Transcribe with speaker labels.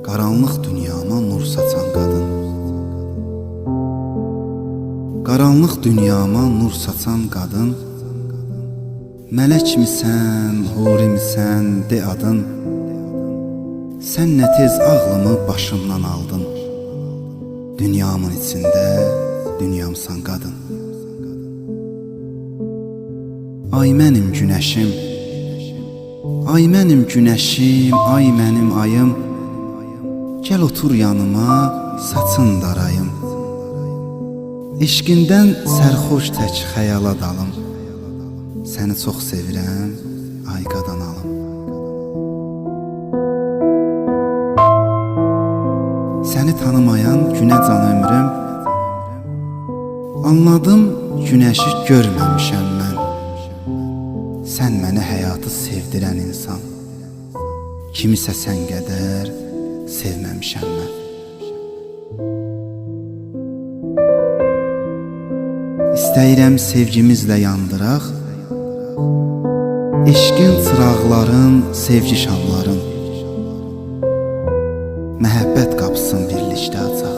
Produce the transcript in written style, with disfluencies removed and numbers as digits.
Speaker 1: Qaranlıq dünyama nur saçan qadın. Qaranlıq dünyama nur saçan qadın. Mələk misən, huri misən, de adın. Sən nə tez ağlımı başımdan aldın. Dünyamın içində dünyamsan qadın. Ay mənim günəşim, ay mənim günəşim, ay mənim ayım. Gəl otur yanıma, saçın darayım. Eşqindən sərxoş tək xəyala dalım. Səni çox sevirəm, ay qadan alım. Səni tanımayan günə can ömrüm. Anladım, günəşi görməmişəm mən. Sən mənə həyatı sevdirən insan. Kimisə sən qədər sevməmişəm mən. İstəyirəm sevgimizlə yandıraq, eşqin çıraqların, sevgi şamların. Məhəbbət qapısın birlikdə açaq.